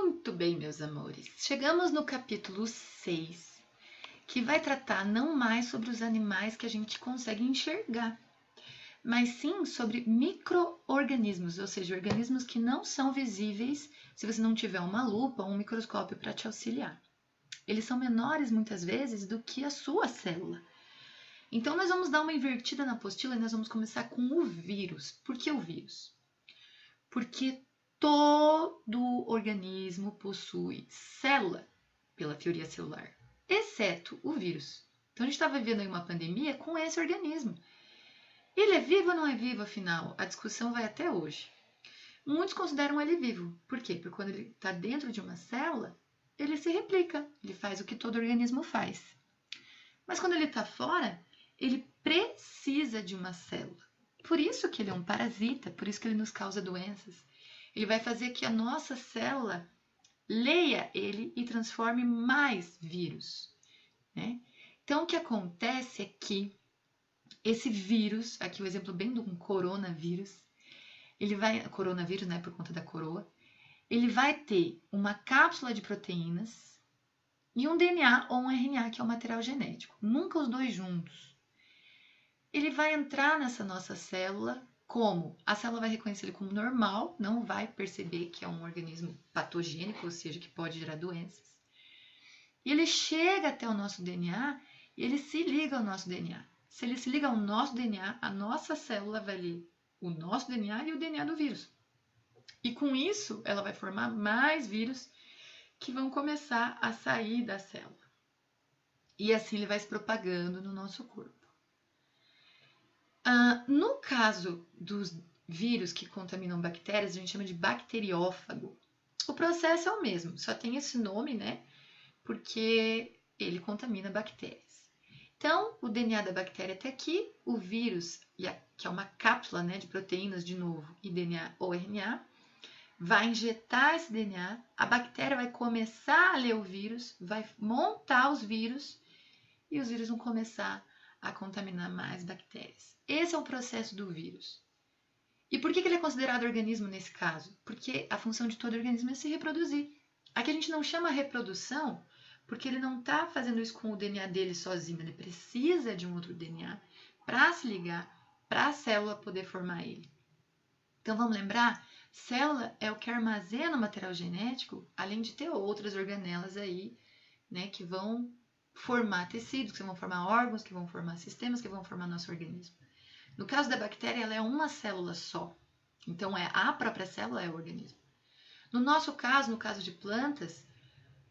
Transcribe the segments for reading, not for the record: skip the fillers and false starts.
Muito bem, meus amores. Chegamos no capítulo 6, que vai tratar não mais sobre os animais que a gente consegue enxergar, mas sim sobre micro-organismos, ou seja, organismos que não são visíveis se você não tiver uma lupa ou um microscópio para te auxiliar. Eles são menores, muitas vezes, do que a sua célula. Então, nós vamos dar uma invertida na apostila e nós vamos começar com o vírus. Por que o vírus? Porque todo organismo possui célula, pela teoria celular, exceto o vírus. Então, a gente está vivendo aí uma pandemia com esse organismo. Ele é vivo ou não é vivo, afinal? A discussão vai até hoje. Muitos consideram ele vivo. Por quê? Porque quando ele está dentro de uma célula, ele se replica, ele faz o que todo organismo faz. Mas quando ele está fora, ele precisa de uma célula. Por isso que ele é um parasita, por isso que ele nos causa doenças. Ele vai fazer que a nossa célula leia ele e transforme mais vírus, né? Então, o que acontece é que esse vírus, aqui o exemplo bem de um coronavírus, coronavírus, né, por conta da coroa, ele vai ter uma cápsula de proteínas e um DNA ou um RNA, que é o material genético. Nunca os dois juntos. Ele vai entrar nessa nossa célula como? A célula vai reconhecer ele como normal, não vai perceber que é um organismo patogênico, ou seja, que pode gerar doenças. E ele chega até o nosso DNA e ele se liga ao nosso DNA. Se ele se liga ao nosso DNA, a nossa célula vai ler o nosso DNA e o DNA do vírus. E com isso, ela vai formar mais vírus que vão começar a sair da célula. E assim ele vai se propagando no nosso corpo. No caso dos vírus que contaminam bactérias, a gente chama de bacteriófago. O processo é o mesmo, só tem esse nome, né? Porque ele contamina bactérias. Então, o DNA da bactéria até aqui, o vírus, que é uma cápsula, né, de proteínas de novo, e DNA ou RNA, vai injetar esse DNA, a bactéria vai começar a ler o vírus, vai montar os vírus e os vírus vão começar a contaminar mais bactérias. Esse é o processo do vírus. E por que ele é considerado organismo nesse caso? Porque a função de todo organismo é se reproduzir. Aqui a gente não chama reprodução porque ele não está fazendo isso com o DNA dele sozinho, ele precisa de um outro DNA para se ligar, para a célula poder formar ele. Então vamos lembrar? Célula é o que armazena o material genético, além de ter outras organelas aí, né, que vão formar tecidos, que vão formar órgãos, que vão formar sistemas, que vão formar nosso organismo. No caso da bactéria, ela é uma célula só. Então, a própria célula é o organismo. No nosso caso, no caso de plantas,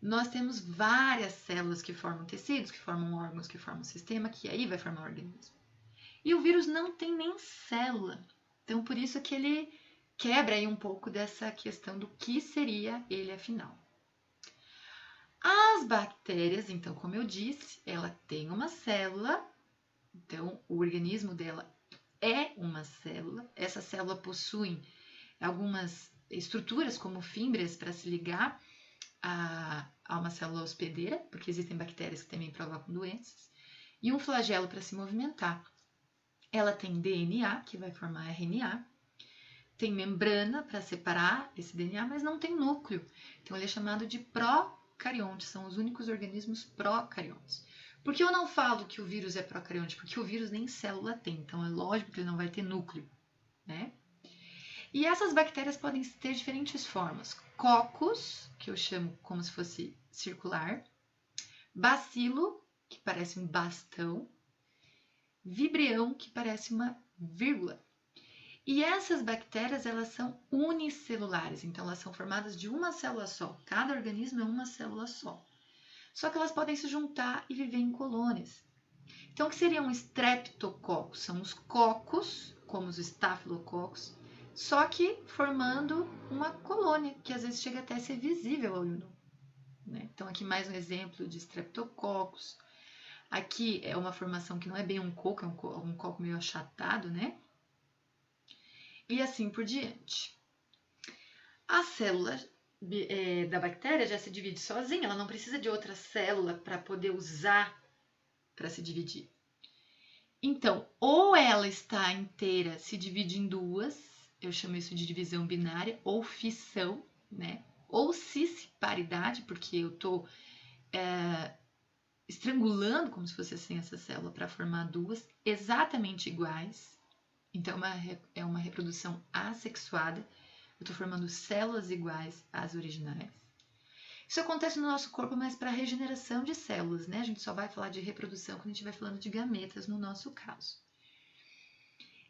nós temos várias células que formam tecidos, que formam órgãos, que formam sistema, que aí vai formar o organismo. E o vírus não tem nem célula. Então, por isso que ele quebra aí um pouco dessa questão do que seria ele afinal. As bactérias, então, como eu disse, ela tem uma célula, então o organismo dela é uma célula. Essa célula possui algumas estruturas, como fímbrias, para se ligar a uma célula hospedeira, porque existem bactérias que também provocam doenças, e um flagelo para se movimentar. Ela tem DNA, que vai formar RNA, tem membrana para separar esse DNA, mas não tem núcleo. Então, ele é chamado de procarionte, são os únicos organismos procariontes. Por que eu não falo que o vírus é procarionte? Porque o vírus nem célula tem, então é lógico que ele não vai ter núcleo, né? E essas bactérias podem ter diferentes formas. Cocos, que eu chamo como se fosse circular, bacilo, que parece um bastão, vibrião, que parece uma vírgula. E essas bactérias, elas são unicelulares, então elas são formadas de uma célula só. Cada organismo é uma célula só. Só que elas podem se juntar e viver em colônias. Então, o que seriam streptococcus? São os cocos, como os estafilococos, só que formando uma colônia, que às vezes chega até a ser visível ao olho nu, né? Então, aqui mais um exemplo de streptococcus. Aqui é uma formação que não é bem um coco, é um coco meio achatado, né? E assim por diante. A célula da bactéria já se divide sozinha, ela não precisa de outra célula para poder usar para se dividir. Então, ou ela está inteira, se divide em duas, eu chamo isso de divisão binária, ou fissão, né? Ou ossiparidade, porque eu estou estrangulando como se fosse assim essa célula para formar duas exatamente iguais. Então é uma reprodução assexuada. Eu estou formando células iguais às originais. Isso acontece no nosso corpo, mas para regeneração de células, né? A gente só vai falar de reprodução quando a gente estiver falando de gametas, no nosso caso.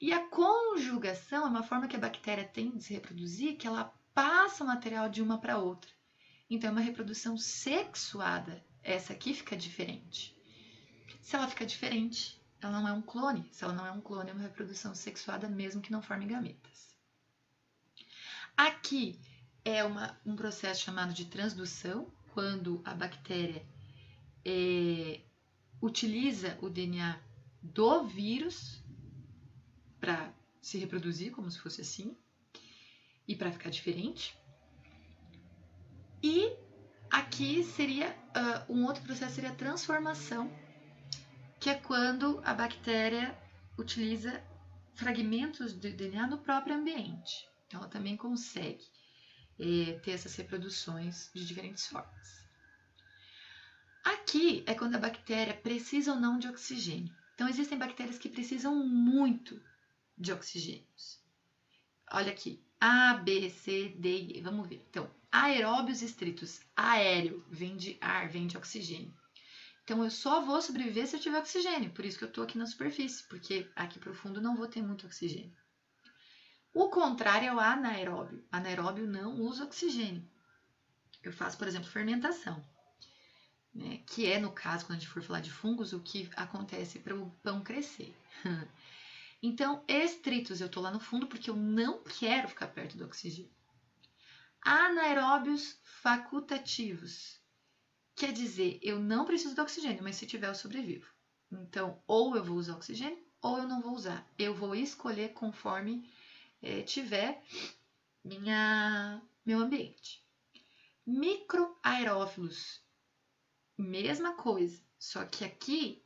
E a conjugação é uma forma que a bactéria tem de se reproduzir, que ela passa o material de uma para outra. Então, é uma reprodução sexuada. Essa aqui fica diferente. Se ela fica diferente, ela não é um clone. Se ela não é um clone, é uma reprodução sexuada, mesmo que não forme gametas. Aqui é um processo chamado de transdução, quando a bactéria utiliza o DNA do vírus para se reproduzir, como se fosse assim, e para ficar diferente. E aqui seria um outro processo, seria a transformação, que é quando a bactéria utiliza fragmentos de DNA no próprio ambiente. Então, ela também consegue ter essas reproduções de diferentes formas. Aqui é quando a bactéria precisa ou não de oxigênio. Então, existem bactérias que precisam muito de oxigênios. Olha aqui, A, B, C, D e E. Vamos ver. Então, aeróbios estritos. Aéreo vem de ar, vem de oxigênio. Então, eu só vou sobreviver se eu tiver oxigênio. Por isso que eu estou aqui na superfície, porque aqui profundo não vou ter muito oxigênio. O contrário é o anaeróbio. Anaeróbio não usa oxigênio. Eu faço, por exemplo, fermentação, né? Que é, no caso, quando a gente for falar de fungos, o que acontece para o pão crescer. Então, estritos, eu estou lá no fundo porque eu não quero ficar perto do oxigênio. Anaeróbios facultativos. Quer dizer, eu não preciso do oxigênio, mas se tiver eu sobrevivo. Então, ou eu vou usar oxigênio, ou eu não vou usar. Eu vou escolher conforme tiver meu ambiente. Microaerófilos. Mesma coisa, só que aqui,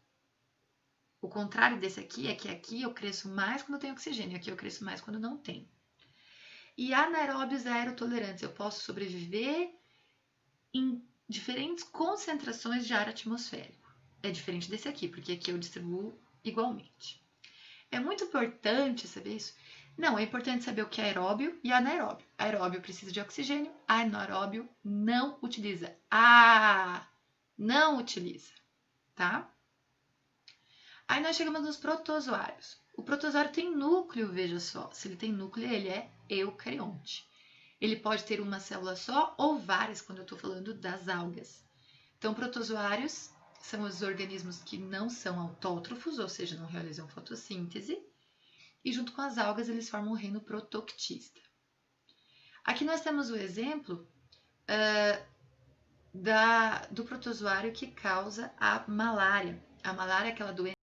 o contrário desse aqui é que aqui eu cresço mais quando eu tenho oxigênio, aqui eu cresço mais quando não tenho. E anaeróbios aerotolerantes, eu posso sobreviver em diferentes concentrações de ar atmosférico. É diferente desse aqui, porque aqui eu distribuo igualmente. É muito importante saber isso? Não, é importante saber o que é aeróbio e anaeróbio. Aeróbio precisa de oxigênio, anaeróbio não utiliza. Não utiliza, tá? Aí nós chegamos nos protozoários. O protozoário tem núcleo, veja só. Se ele tem núcleo, ele é eucarionte. Ele pode ter uma célula só ou várias, quando eu estou falando das algas. Então, protozoários são os organismos que não são autótrofos, ou seja, não realizam fotossíntese. E junto com as algas, eles formam o reino protoctista. Aqui nós temos o exemplo do protozoário que causa a malária. A malária é aquela doença